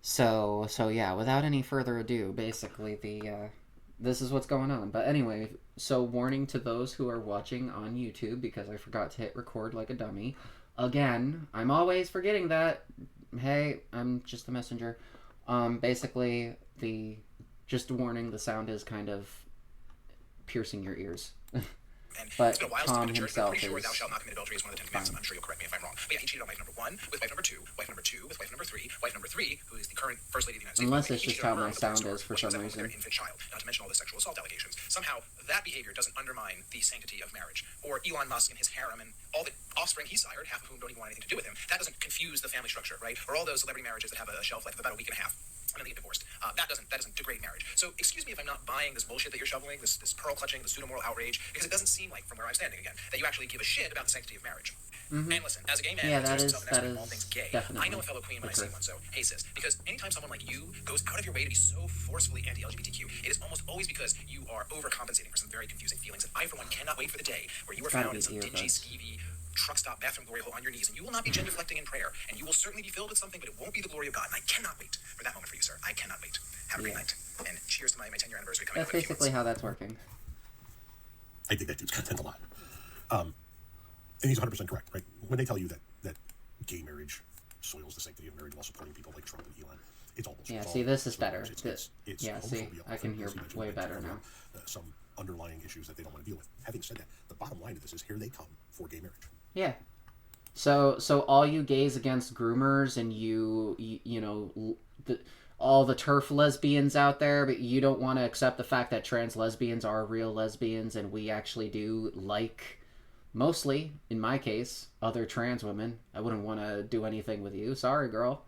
So yeah, without any further ado, basically this is what's going on. But anyway, so warning to those who are watching on YouTube because I forgot to hit record like a dummy. Again, I'm always forgetting that. Hey, I'm just the messenger. Basically, just warning, the sound is kind of piercing your ears. But Tom himself is sure thou shalt not commit adultery is one of the 10 commandments. I'm sure you'll correct me if I'm wrong. But yeah, he cheated on wife number 1 with wife number 2, wife number 2 with wife number 3, wife number 3, who is the current First Lady of the United States. Unless it's just how my sound is for some reason. Their infant child, not to mention all the sexual assault allegations. Somehow, that behavior doesn't undermine the sanctity of marriage. Or Elon Musk and his harem and all the offspring he sired, half of whom don't even want anything to do with him. That doesn't confuse the family structure, right? Or all those celebrity marriages that have a shelf life of about a week and a half. And then they get divorced. That doesn't degrade marriage. So excuse me if I'm not buying this bullshit that you're shoveling, this pearl clutching, the pseudo-moral outrage, because it doesn't seem like, from where I'm standing again, that you actually give a shit about the sanctity of marriage. Mm-hmm. And listen, as a gay man, yeah, that is all things gay, I know a fellow queen when I see one, so hey sis, because anytime someone like you goes out of your way to be so forcefully anti-LGBTQ, it is almost always because you are overcompensating for some very confusing feelings, and I, for one, cannot wait for the day where you are found in some dingy, skeevy, truck stop bathroom glory hole on your knees, and you will not be genuflecting in prayer, and you will certainly be filled with something, but it won't be the glory of God. And I cannot wait for that moment for you, sir. I cannot wait. Have a great night, and cheers to my 10-year anniversary coming up. That's basically how that's working. I think that dude's content a lot. And he's 100% correct, right? When they tell you that gay marriage soils the sanctity of marriage while supporting people like Trump and Elon, it's all bullshit. Yeah, see, this is better. It's yeah, see, I can hear way better now. Some underlying issues that they don't want to deal with. Having said that, the bottom line of this is here they come for gay marriage. Yeah. So all you gays against groomers and you know, all the turf lesbians out there, but you don't want to accept the fact that trans lesbians are real lesbians and we actually do like, mostly, in my case, other trans women. I wouldn't want to do anything with you. Sorry, girl.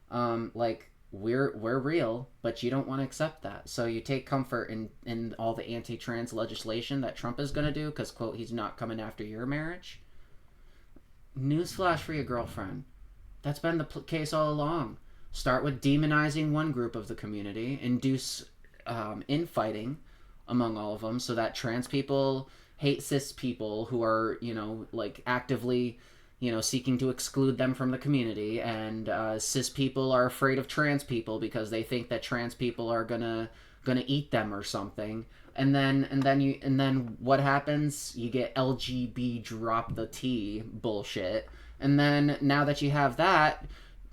Like, we're real, but you don't want to accept that. So you take comfort in all the anti-trans legislation that Trump is going to do because, quote, he's not coming after your marriage. Newsflash for your girlfriend. That's been the case all along. Start with demonizing one group of the community, induce infighting among all of them so that trans people hate cis people who are, you know, like actively, you know, seeking to exclude them from the community, and cis people are afraid of trans people because they think that trans people are gonna eat them or something. And then what happens? You get LGB drop the T bullshit. And then now that you have that,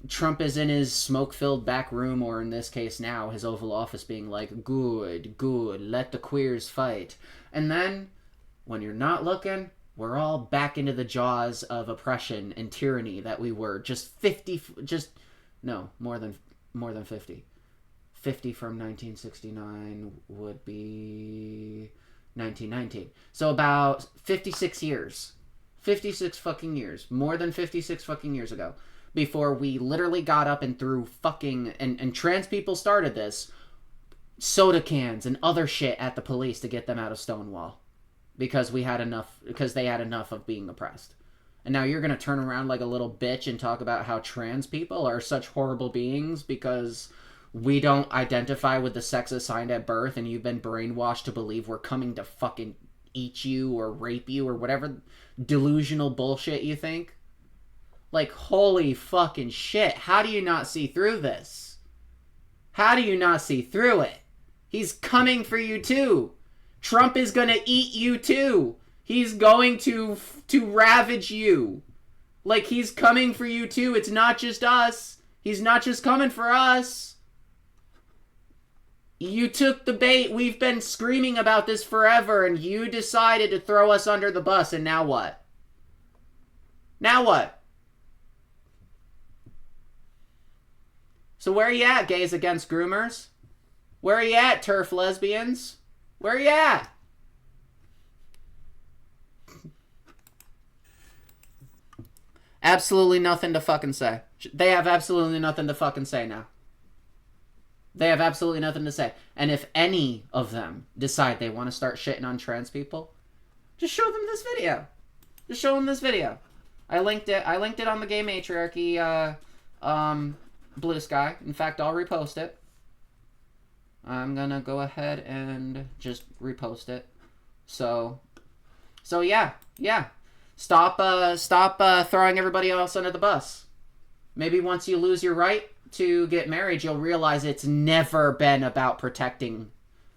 Trump is in his smoke-filled back room, or in this case now, his Oval Office, being like, good, let the queers fight. And then, when you're not looking, we're all back into the jaws of oppression and tyranny that we were more than 50. 50 from 1969 would be 1919. So about 56 years. 56 fucking years. More than 56 fucking years ago. Before we literally got up and threw fucking... And trans people started this. Soda cans and other shit at the police to get them out of Stonewall. Because they had enough of being oppressed. And now you're going to turn around like a little bitch and talk about how trans people are such horrible beings because we don't identify with the sex assigned at birth and you've been brainwashed to believe we're coming to fucking eat you or rape you or whatever delusional bullshit you think. Like, holy fucking shit. How do you not see through this? How do you not see through it? He's coming for you too. Trump is gonna eat you too. He's going to ravage you. Like, he's coming for you too. It's not just us. He's not just coming for us. You took the bait. We've been screaming about this forever, and you decided to throw us under the bus, and now what? Now what? So where are you at, gays against groomers? Where are you at, turf lesbians? Where are you at? Absolutely nothing to fucking say. They have absolutely nothing to fucking say now. They have absolutely nothing to say. And if any of them decide they want to start shitting on trans people, just show them this video. Just show them this video. I linked it on the Gay Matriarchy Blue Sky. In fact, I'll repost it. I'm gonna go ahead and just repost it. So yeah. Stop throwing everybody else under the bus. Maybe once you lose your right to get married, you'll realize it's never been about protecting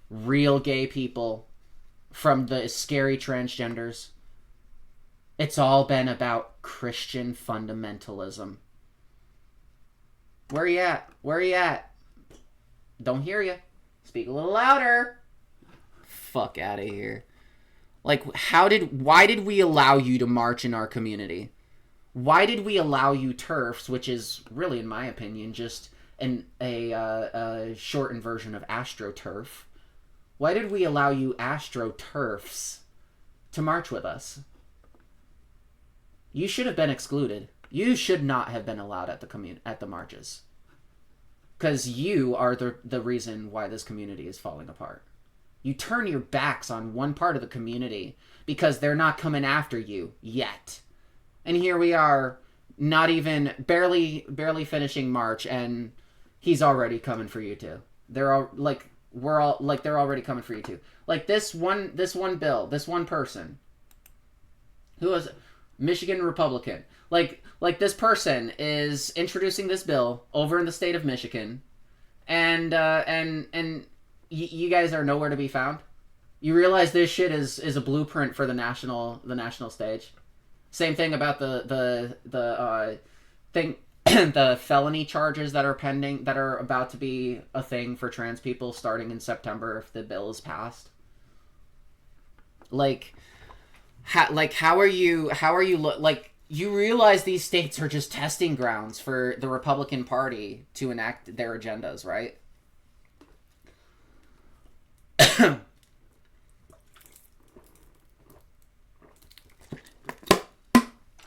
real gay people from the scary transgenders. It's all been about Christian fundamentalism. Where you at? Where you at? Don't hear you. Speak a little louder. Fuck out of here. Like, why did we allow you to march in our community? Why did we allow you TERFs, which is really, in my opinion, just a shortened version of AstroTurf? Why did we allow you AstroTurfs to march with us? You should have been excluded. You should not have been allowed at the marches. Because you are the reason why this community is falling apart. You turn your backs on one part of the community because they're not coming after you yet. And here we are, not even barely finishing March, and he's already coming for you too. They're all like they're already coming for you too. Like this one bill, this one person who was Michigan Republican. Like this person is introducing this bill over in the state of Michigan, and you guys are nowhere to be found. You realize this shit is a blueprint for the national stage. Same thing about the thing, the felony charges that are pending, that are about to be a thing for trans people starting in September if the bill is passed. How are you you realize these states are just testing grounds for the Republican Party to enact their agendas, right?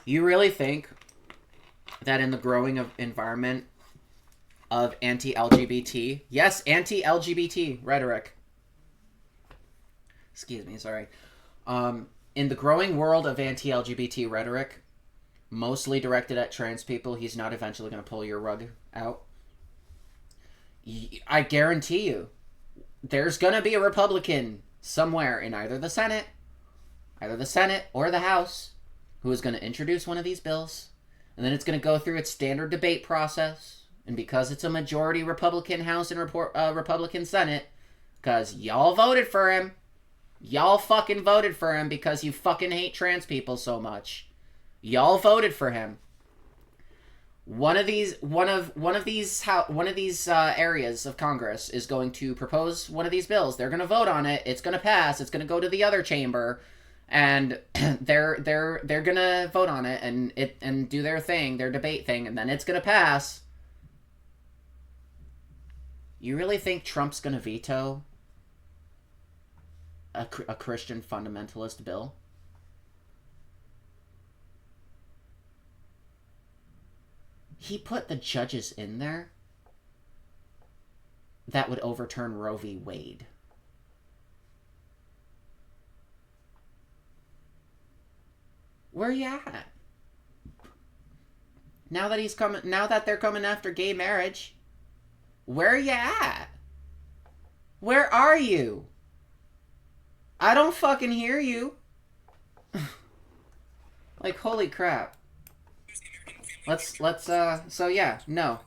You really think that in the growing environment of anti-LGBT, yes, anti-LGBT rhetoric, excuse me, sorry, in the growing world of anti-LGBT rhetoric, mostly directed at trans people, he's not eventually going to pull your rug out? I guarantee you, there's going to be a Republican somewhere in either the Senate or the House who is going to introduce one of these bills, and then it's going to go through its standard debate process, and because it's a majority Republican House and Republican Senate, because y'all voted for him, y'all fucking voted for him because you fucking hate trans people so much. Y'all voted for him. One of these areas of Congress is going to propose one of these bills. They're going to vote on it. It's going to pass. It's going to go to the other chamber, and they're going to vote on it and do their thing, their debate thing, and then it's going to pass. You really think Trump's going to veto a Christian fundamentalist bill? He put the judges in there that would overturn Roe v. Wade. Where you at? Now that they're coming after gay marriage, where you at? Where are you? I don't fucking hear you. Like, holy crap. So yeah, no.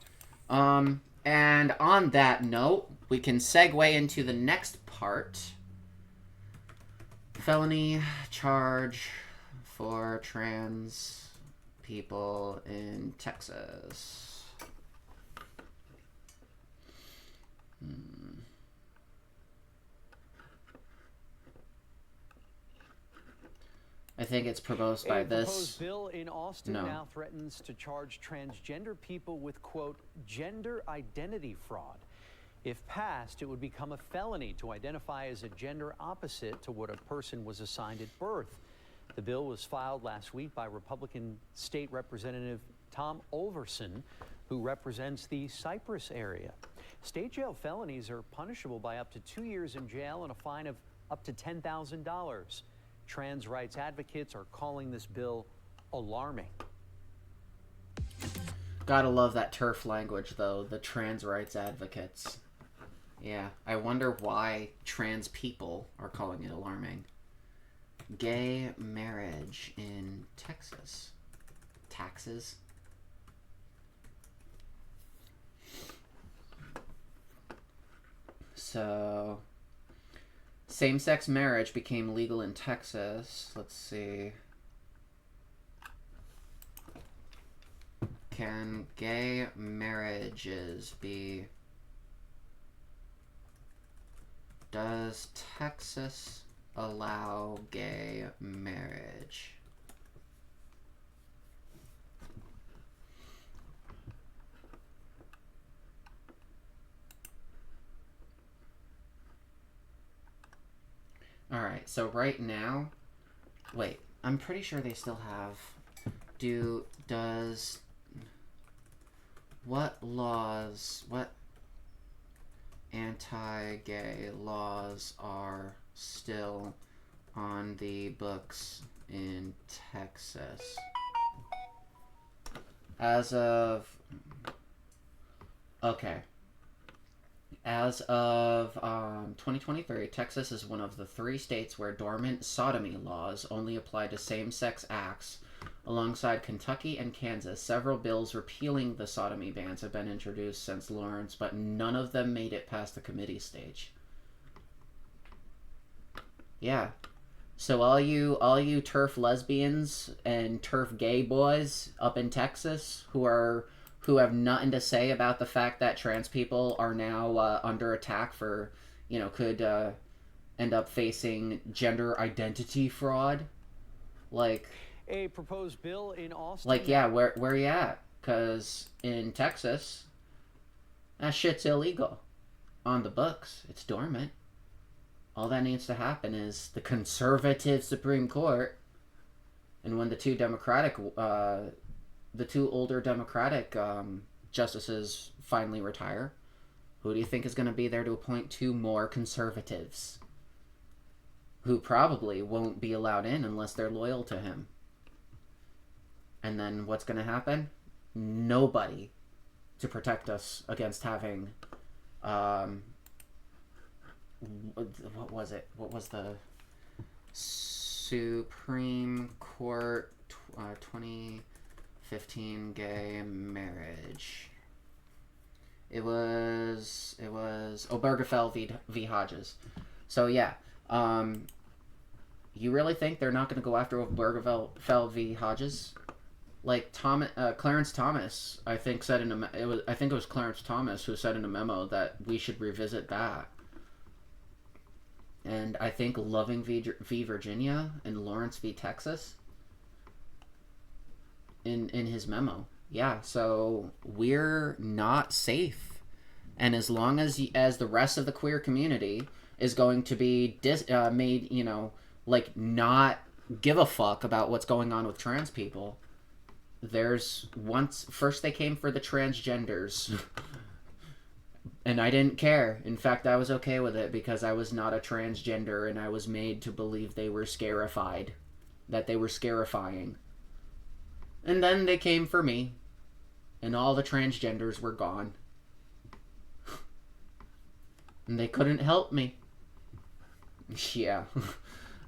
And on that note, we can segue into the next part. Felony charge for trans people in Texas. I think it's proposed by this. A proposed bill in Austin now threatens to charge transgender people with, quote, gender identity fraud. If passed, it would become a felony to identify as a gender opposite to what a person was assigned at birth. The bill was filed last week by Republican State Representative Tom Olverson, who represents the Cypress area. State jail felonies are punishable by up to 2 years in jail and a fine of up to $10,000. Trans rights advocates are calling this bill alarming. Gotta love that TERF language, though. The trans rights advocates. Yeah, I wonder why trans people are calling it alarming. Gay marriage in Texas. Taxes? So, same-sex marriage became legal in Texas. Let's see. Can gay marriages be... Does Texas allow gay marriage? Alright, so right now... Wait, I'm pretty sure they still have... What laws... What anti-gay laws are still on the books in Texas? As of... Okay. As of 2023, Texas is one of the 3 states where dormant sodomy laws only apply to same-sex acts. Alongside Kentucky and Kansas, several bills repealing the sodomy bans have been introduced since Lawrence, but none of them made it past the committee stage. Yeah. So all you TERF lesbians and TERF gay boys up in Texas who have nothing to say about the fact that trans people are now under attack for, could end up facing gender identity fraud, like... A proposed bill in Austin... Like, yeah, where you at? Because in Texas, that shit's illegal. On the books, it's dormant. All that needs to happen is the conservative Supreme Court, and when the two older Democratic justices finally retire, who do you think is going to be there to appoint 2 more conservatives? Who probably won't be allowed in unless they're loyal to him. And then what's going to happen? Nobody to protect us against having, what was it? What was the Supreme Court 2015 gay marriage? It was Obergefell v. Hodges. So yeah, you really think they're not going to go after Obergefell v. Hodges? Like Clarence Thomas, I think said I think it was Clarence Thomas who said in a memo that we should revisit that. And I think Loving v. Virginia and Lawrence v. Texas in his memo. Yeah, so we're not safe. And as long as the rest of the queer community is going to be made, not give a fuck about what's going on with trans people, first they came for the transgenders, and I didn't care. In fact, I was okay with it because I was not a transgender, and I was made to believe they were scarified, that they were scarifying. And then they came for me, and all the transgenders were gone. And they couldn't help me. Yeah.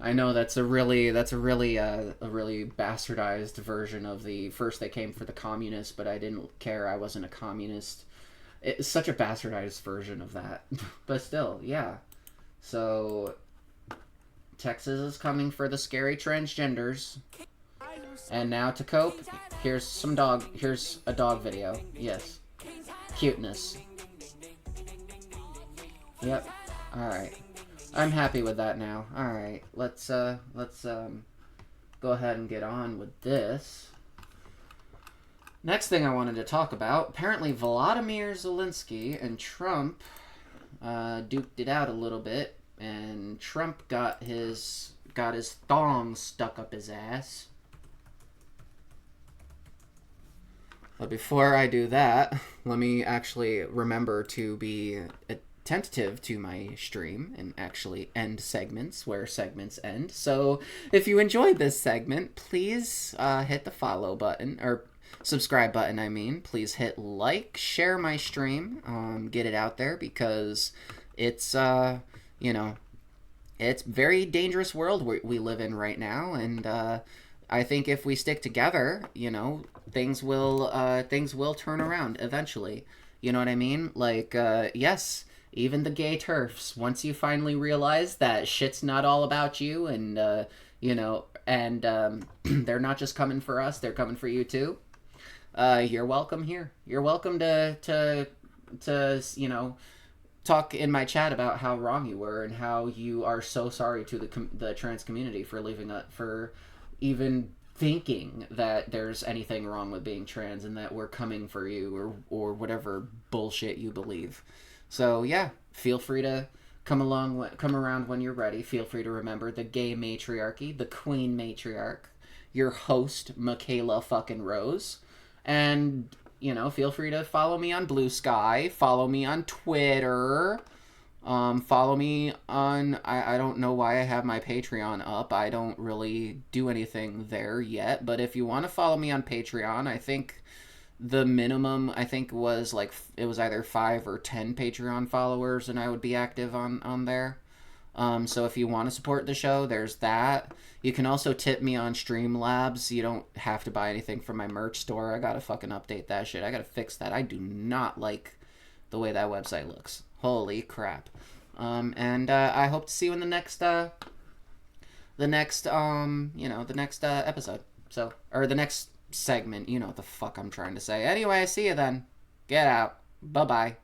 I know that's a really bastardized version of the first they came for the communists, but I didn't care. I wasn't a communist. It's such a bastardized version of that. But still, yeah. So Texas is coming for the scary transgenders. And now to cope, here's a dog video. Yes. Cuteness. Yep. Alright. I'm happy with that now. Alright, let's go ahead and get on with this. Next thing I wanted to talk about, apparently Volodymyr Zelensky and Trump duked it out a little bit, and Trump got his thong stuck up his ass. But before I do that, let me actually remember to be attentive to my stream and actually end segments where segments end. So if you enjoyed this segment, please hit the follow button, or subscribe button, I mean. Please hit like, share my stream, get it out there, because it's, it's very dangerous world we live in right now, and I think if we stick together, things will turn around eventually. You know what I mean? Like, yes, even the gay turfs, once you finally realize that shit's not all about you, and you know, and they're not just coming for us, they're coming for you too. You're welcome here. You're welcome to you know, talk in my chat about how wrong you were and how you are so sorry to the trans community for for even thinking that there's anything wrong with being trans and that we're coming for you or whatever bullshit you believe. So yeah, feel free to come around when you're ready. Feel free to remember the gay matriarchy, the queen matriarch, your host Michaela fucking Rose, and you know, feel free to follow me on Blue Sky, follow me on Twitter, follow me on, I don't know why I have my Patreon up. I don't really do anything there yet, but if you want to follow me on Patreon, I think the minimum, I think, was like, it was either 5 or 10 Patreon followers, and I would be active on there. So if you want to support the show, there's that. You can also tip me on Streamlabs. You don't have to buy anything from my merch store. I gotta fucking update that shit. I gotta fix that. I do not like the way that website looks. Holy crap. And I hope to see you in the next episode. So, or the next segment. You know what the fuck I'm trying to say. Anyway, see you then. Get out. Bye-bye.